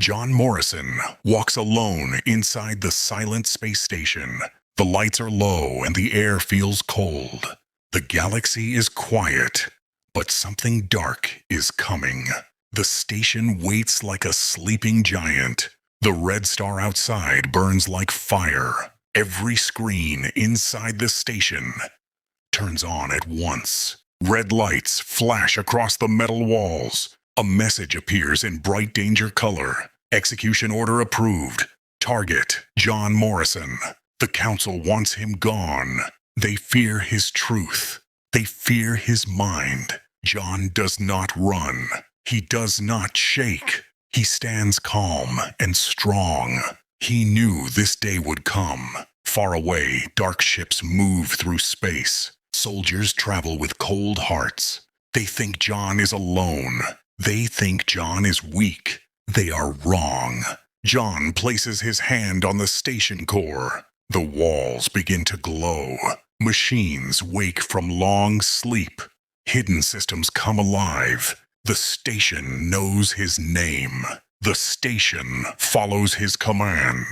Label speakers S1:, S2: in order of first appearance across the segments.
S1: John Morrison walks alone inside the silent space station. The lights are low and the air feels cold. The galaxy is quiet, but something dark is coming. The station waits like a sleeping giant. The red star outside burns like fire. Every screen inside the station turns on at once. Red lights flash across the metal walls. A message appears in bright danger color. Execution order approved. Target, John Morrison. The council wants him gone. They fear his truth. They fear his mind. John does not run. He does not shake. He stands calm and strong. He knew this day would come. Far away, dark ships move through space. Soldiers travel with cold hearts. They think John is alone. They think John is weak. They are wrong. John places his hand on the station core. The walls begin to glow. Machines wake from long sleep. Hidden systems come alive. The station knows his name. The station follows his command.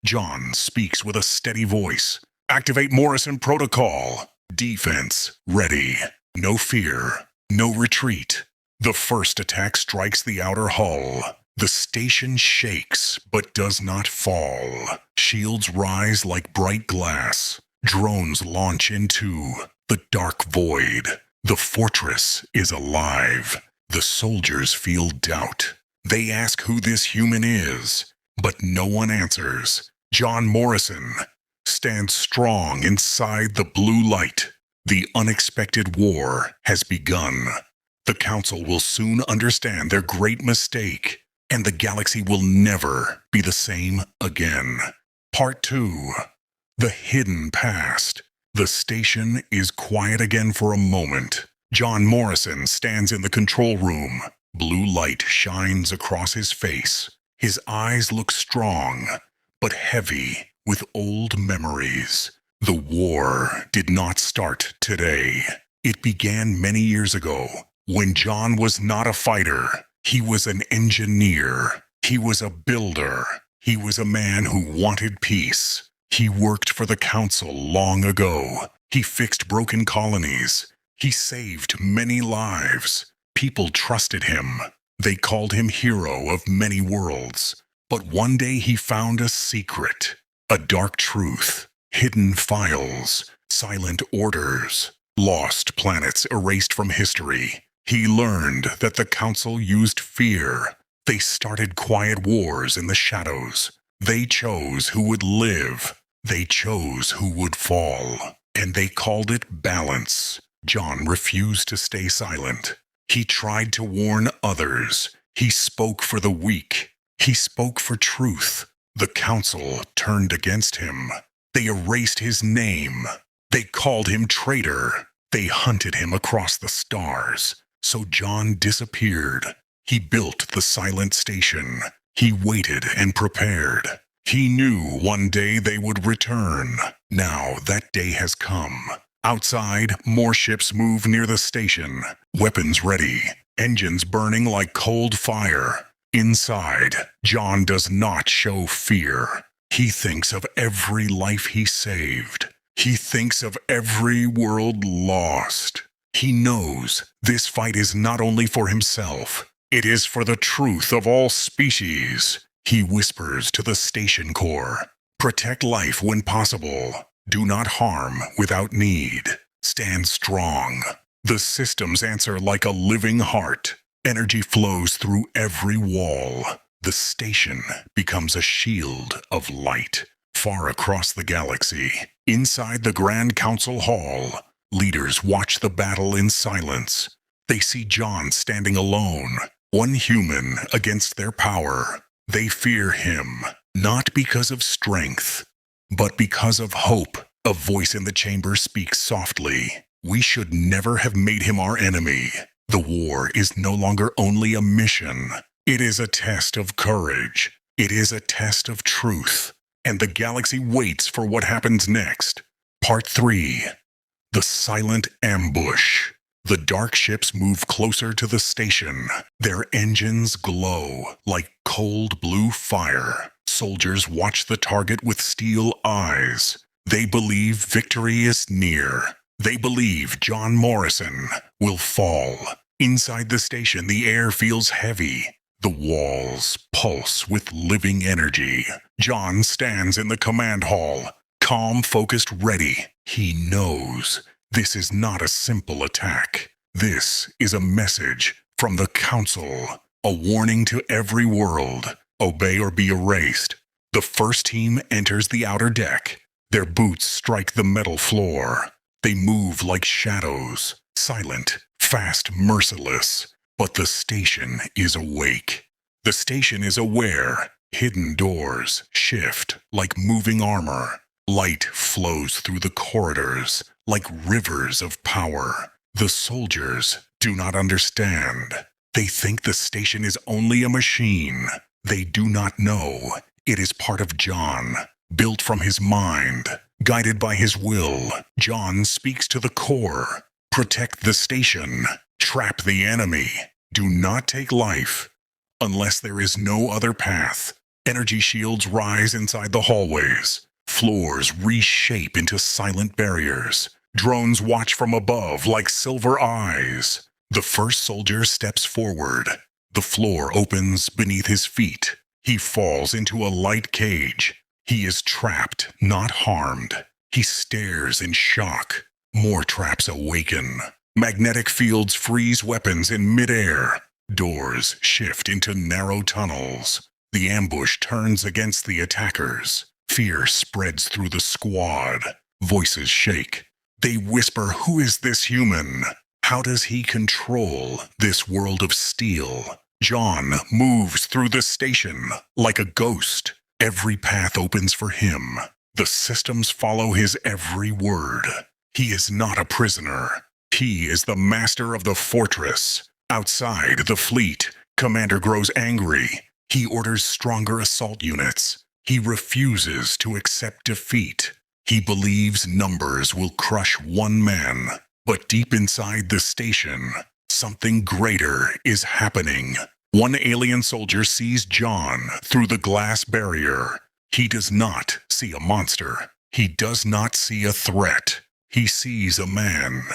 S1: John speaks with a steady voice. Activate Morrison Protocol. Defense ready. No fear. No retreat. The first attack strikes the outer hull. The station shakes, but does not fall. Shields rise like bright glass. Drones launch into the dark void. The fortress is alive. The soldiers feel doubt. They ask who this human is, but no one answers. John Morrison stands strong inside the blue light. The unexpected war has begun. The council will soon understand their great mistake, and the galaxy will never be the same again. Part 2. The Hidden Past. The station is quiet again for a moment. John Morrison stands in the control room. Blue light shines across his face. His eyes look strong, but heavy with old memories. The war did not start today. It began many years ago, when John was not a fighter. He was an engineer. He was a builder. He was a man who wanted peace. He worked for the council long ago. He fixed broken colonies. He saved many lives. People trusted him. They called him hero of many worlds. But one day he found a secret, a dark truth, hidden files, silent orders, lost planets erased from history. He learned that the council used fear. They started quiet wars in the shadows. They chose who would live. They chose who would fall. And they called it balance. John refused to stay silent. He tried to warn others. He spoke for the weak. He spoke for truth. The council turned against him. They erased his name. They called him traitor. They hunted him across the stars. So John disappeared. He built the silent station. He waited and prepared. He knew one day they would return. Now that day has come. Outside, more ships move near the station. Weapons ready. Engines burning like cold fire. Inside, John does not show fear. He thinks of every life he saved. He thinks of every world lost. He knows this fight is not only for himself. It is for the truth of all species. He whispers to the station core. Protect life when possible. Do not harm without need. Stand strong. The systems answer like a living heart. Energy flows through every wall. The station becomes a shield of light. Far across the galaxy, inside the Grand Council Hall, leaders watch the battle in silence. They see John standing alone, one human against their power. They fear him, not because of strength, but because of hope. A voice in the chamber speaks softly. We should never have made him our enemy. The war is no longer only a mission. It is a test of courage. It is a test of truth. And the galaxy waits for what happens next. Part 3. The Silent Ambush. The dark ships move closer to the station. Their engines glow like cold blue fire. Soldiers watch the target with steel eyes. They believe victory is near. They believe John Morrison will fall. Inside the station, the air feels heavy. The walls pulse with living energy. John stands in the command hall, calm, focused, ready. He knows this is not a simple attack. This is a message from the Council, a warning to every world. Obey or be erased. The first team enters the outer deck. Their boots strike the metal floor. They move like shadows, silent, fast, merciless. But the station is awake. The station is aware. Hidden doors shift like moving armor. Light flows through the corridors like rivers of power. The soldiers do not understand. They think the station is only a machine. They do not know it is part of John, built from his mind, guided by his will. John speaks to the core. Protect the station. Trap the enemy. Do not take life unless there is no other path. Energy shields rise inside the hallways. Floors reshape into silent barriers. Drones watch from above like silver eyes. The first soldier steps forward. The floor opens beneath his feet. He falls into a light cage. He is trapped, not harmed. He stares in shock. More traps awaken. Magnetic fields freeze weapons in midair. Doors shift into narrow tunnels. The ambush turns against the attackers. Fear spreads through the squad. Voices shake. They whisper, "Who is this human? How does he control this world of steel?" John moves through the station like a ghost. Every path opens for him. The systems follow his every word. He is not a prisoner. He is the master of the fortress. Outside the fleet, Commander grows angry. He orders stronger assault units. He refuses to accept defeat. He believes numbers will crush one man. But deep inside the station, something greater is happening. One alien soldier sees John through the glass barrier. He does not see a monster. He does not see a threat. He sees a man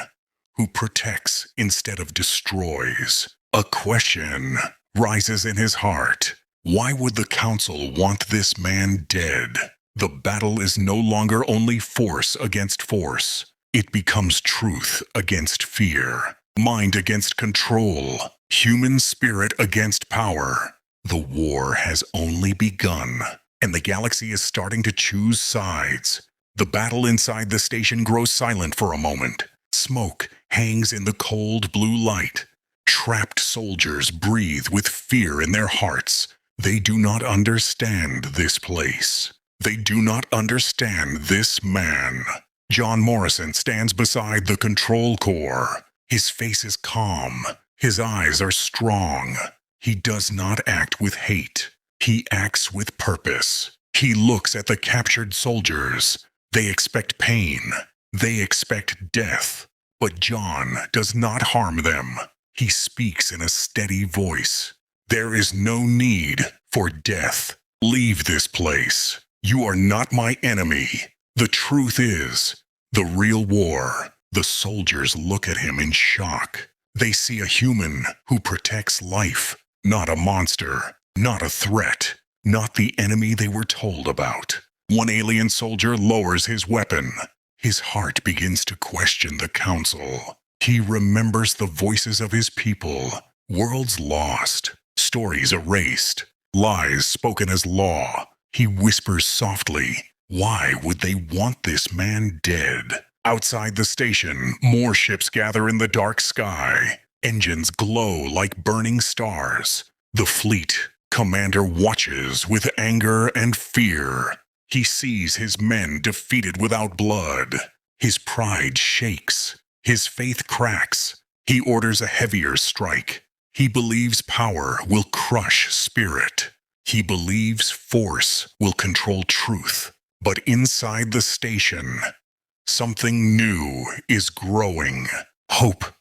S1: who protects instead of destroys. A question rises in his heart. Why would the Council want this man dead? The battle is no longer only force against force. It becomes truth against fear, mind against control, human spirit against power. The war has only begun, and the galaxy is starting to choose sides. The battle inside the station grows silent for a moment. Smoke hangs in the cold blue light. Trapped soldiers breathe with fear in their hearts. They do not understand this place. They do not understand this man. John Morrison stands beside the control core. His face is calm. His eyes are strong. He does not act with hate. He acts with purpose. He looks at the captured soldiers. They expect pain. They expect death. But John does not harm them. He speaks in a steady voice. There is no need for death. Leave this place. You are not my enemy. The truth is, the real war. The soldiers look at him in shock. They see a human who protects life, not a monster, not a threat, not the enemy they were told about. One alien soldier lowers his weapon. His heart begins to question the Council. He remembers the voices of his people. Worlds lost, stories erased, lies spoken as law. He whispers softly, "Why would they want this man dead?" Outside the station, more ships gather in the dark sky. Engines glow like burning stars. The fleet commander watches with anger and fear. He sees his men defeated without blood. His pride shakes. His faith cracks. He orders a heavier strike. He believes power will crush spirit. He believes force will control truth. But inside the station, something new is growing. Hope.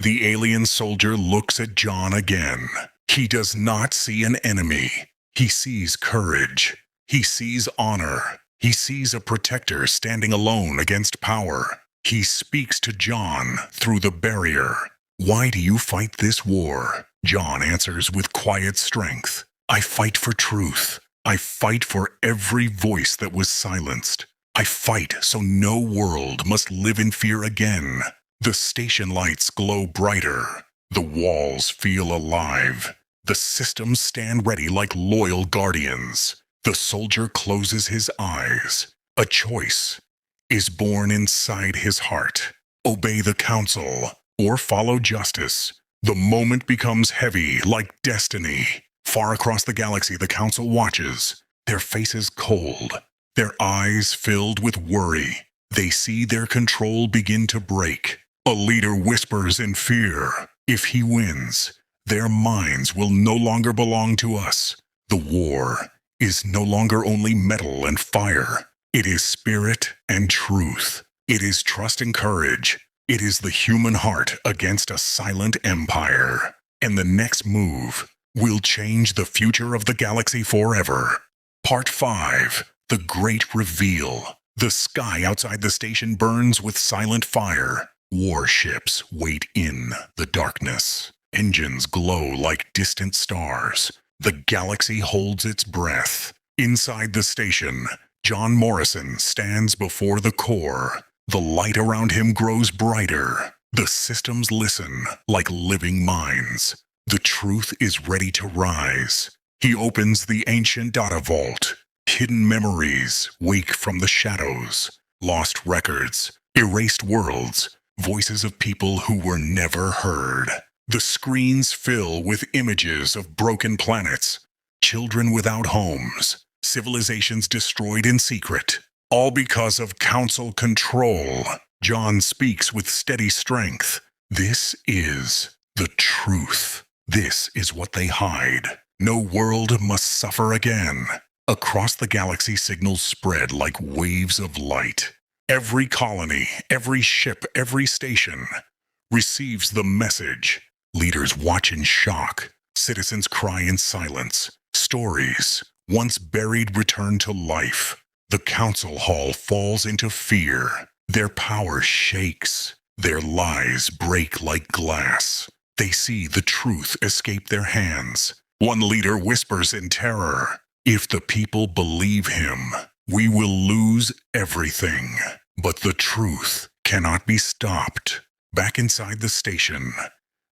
S1: The alien soldier looks at John again. He does not see an enemy. He sees courage. He sees honor. He sees a protector standing alone against power. He speaks to John through the barrier. "Why do you fight this war?" John answers with quiet strength. "I fight for truth. I fight for every voice that was silenced. I fight so no world must live in fear again." The station lights glow brighter. The walls feel alive. The systems stand ready like loyal guardians. The soldier closes his eyes. A choice is born inside his heart. Obey the council or follow justice. The moment becomes heavy like destiny. Far across the galaxy, the council watches, their faces cold, their eyes filled with worry. They see their control begin to break. A leader whispers in fear, "If he wins, their minds will no longer belong to us." The war is no longer only metal and fire. It is spirit and truth. It is trust and courage. It is the human heart against a silent empire. And the next move will change the future of the galaxy forever. Part 5. The Great Reveal. The sky outside the station burns with silent fire. Warships wait in the darkness. Engines glow like distant stars. The galaxy holds its breath. Inside the station, John Morrison stands before the core. The light around him grows brighter. The systems listen like living minds. The truth is ready to rise. He opens the ancient data vault. Hidden memories wake from the shadows. Lost records, erased worlds, voices of people who were never heard. The screens fill with images of broken planets, children without homes, civilizations destroyed in secret, all because of council control. John speaks with steady strength. This is the truth. This is what they hide. No world must suffer again. Across the galaxy, signals spread like waves of light. Every colony, every ship, every station receives the message. Leaders watch in shock. Citizens cry in silence. Stories, once buried, return to life. The council hall falls into fear. Their power shakes. Their lies break like glass. They see the truth escape their hands. One leader whispers in terror, "If the people believe him, we will lose everything." But the truth cannot be stopped. Back inside the station,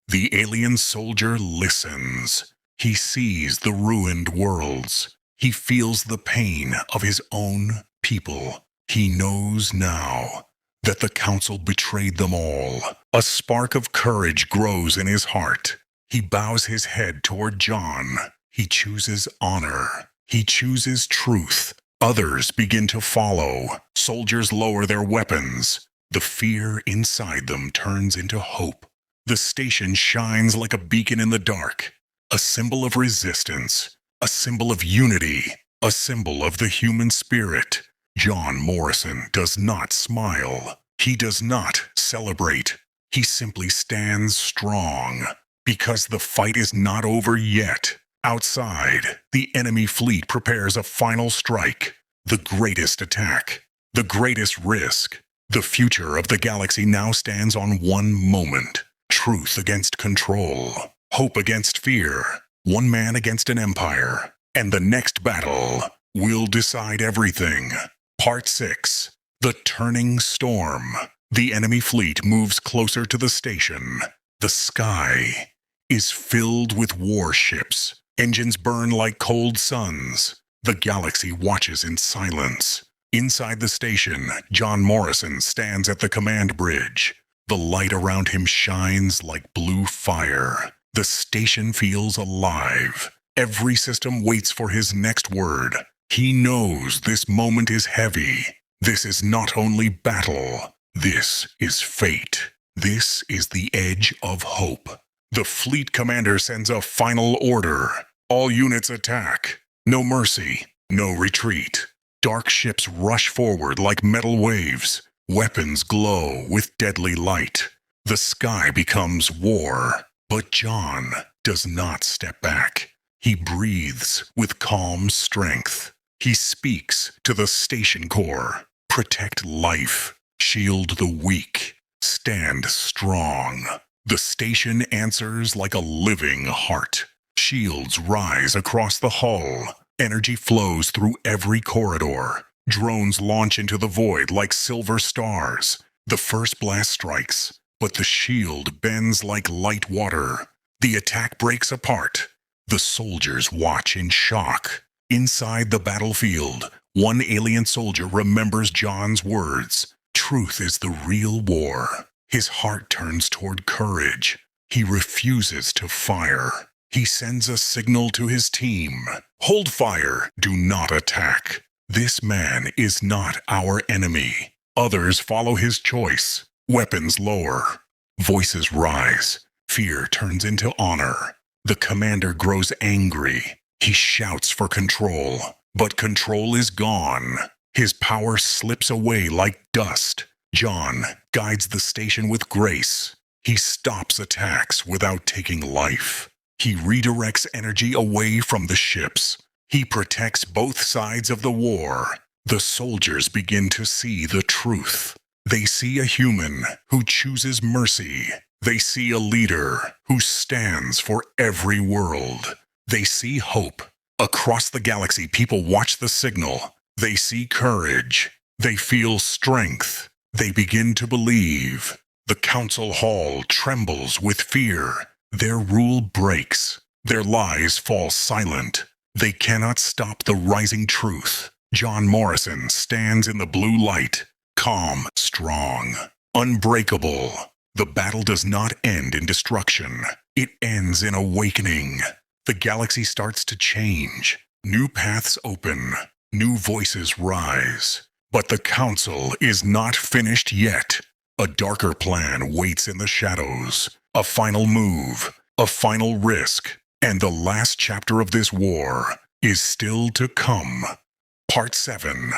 S1: the alien soldier listens. He sees the ruined worlds. He feels the pain of his own people. He knows now that the council betrayed them all. A spark of courage grows in his heart. He bows his head toward John. He chooses honor. He chooses truth. Others begin to follow. Soldiers lower their weapons. The fear inside them turns into hope. The station shines like a beacon in the dark, a symbol of resistance, a symbol of unity, a symbol of the human spirit. John Morrison does not smile. He does not celebrate. He simply stands strong, because the fight is not over yet. Outside, the enemy fleet prepares a final strike, the greatest attack, the greatest risk. The future of the galaxy now stands on one moment. Truth against control, hope against fear, one man against an empire. And the next battle will decide everything. Part 6. The Turning Storm. The enemy fleet moves closer to the station. The sky is filled with warships. Engines burn like cold suns. The galaxy watches in silence. Inside the station, John Morrison stands at the command bridge. The light around him shines like blue fire. The station feels alive. Every system waits for his next word. He knows this moment is heavy. This is not only battle. This is fate. This is the edge of hope. The fleet commander sends a final order. All units attack. No mercy, no retreat. Dark ships rush forward like metal waves. Weapons glow with deadly light. The sky becomes war, but John does not step back. He breathes with calm strength. He speaks to the station core. Protect life. Shield the weak. Stand strong. The station answers like a living heart. Shields rise across the hull. Energy flows through every corridor. Drones launch into the void like silver stars. The first blast strikes, but the shield bends like light water. The attack breaks apart. The soldiers watch in shock. Inside the battlefield, one alien soldier remembers John's words. Truth is the real war. His heart turns toward courage. He refuses to fire. He sends a signal to his team. Hold fire. Do not attack. This man is not our enemy. Others follow his choice. Weapons lower. Voices rise. Fear turns into honor. The commander grows angry. He shouts for control, but control is gone. His power slips away like dust. John guides the station with grace. He stops attacks without taking life. He redirects energy away from the ships. He protects both sides of the war. The soldiers begin to see the truth. They see a human who chooses mercy. They see a leader who stands for every world. They see hope. Across the galaxy, people watch the signal. They see courage. They feel strength. They begin to believe. The council hall trembles with fear. Their rule breaks. Their lies fall silent. They cannot stop the rising truth. John Morrison stands in the blue light, calm, strong, unbreakable. The battle does not end in destruction. It ends in awakening. The galaxy starts to change. New paths open. New voices rise. But the council is not finished yet. A darker plan waits in the shadows. A final move. A final risk. And the last chapter of this war is still to come. Part 7.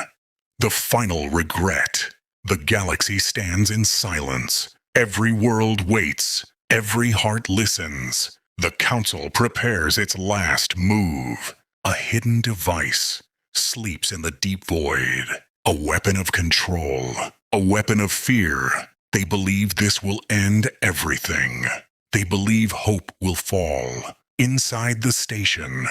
S1: The final regret. The galaxy stands in silence. Every world waits. Every heart listens. The council prepares its last move. A hidden device sleeps in the deep void. A weapon of control. A weapon of fear. They believe this will end everything. They believe hope will fall. Inside the station,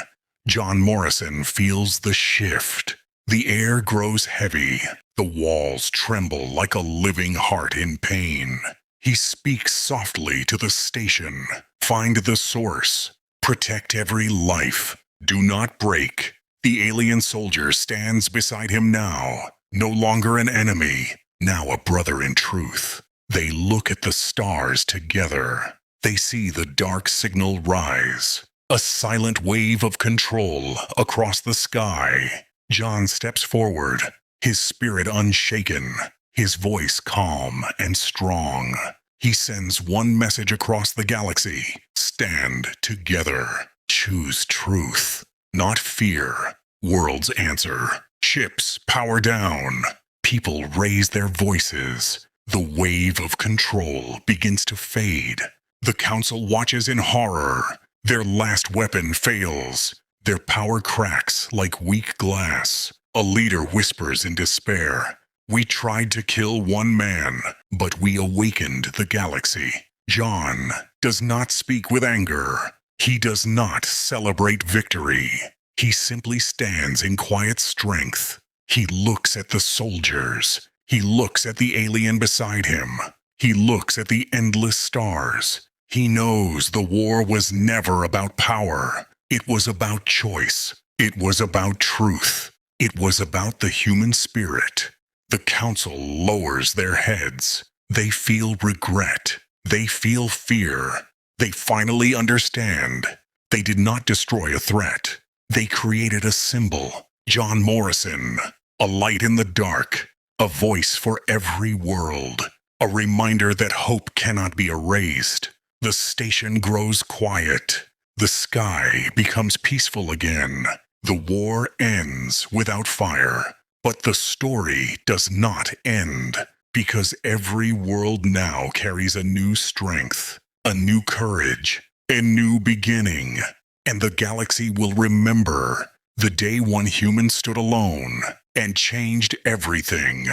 S1: John Morrison feels the shift. The air grows heavy. The walls tremble like a living heart in pain. He speaks softly to the station. Find the source. Protect every life. Do not break. The alien soldier stands beside him now. No longer an enemy. Now a brother in truth. They look at the stars together. They see the dark signal rise. A silent wave of control across the sky. John steps forward, his spirit unshaken, his voice calm and strong. He sends one message across the galaxy. Stand together. Choose truth, not fear. Worlds answer. Ships power down. People raise their voices. The wave of control begins to fade. The council watches in horror. Their last weapon fails. Their power cracks like weak glass. A leader whispers in despair. We tried to kill one man, but we awakened the galaxy. John does not speak with anger. He does not celebrate victory. He simply stands in quiet strength. He looks at the soldiers. He looks at the alien beside him. He looks at the endless stars. He knows the war was never about power. It was about choice. It was about truth. It was about the human spirit. The council lowers their heads. They feel regret. They feel fear. They finally understand. They did not destroy a threat. They created a symbol. John Morrison. A light in the dark. A voice for every world. A reminder that hope cannot be erased. The station grows quiet. The sky becomes peaceful again. The war ends without fire. But the story does not end. Because every world now carries a new strength, a new courage, a new beginning. And the galaxy will remember the day one human stood alone and changed everything.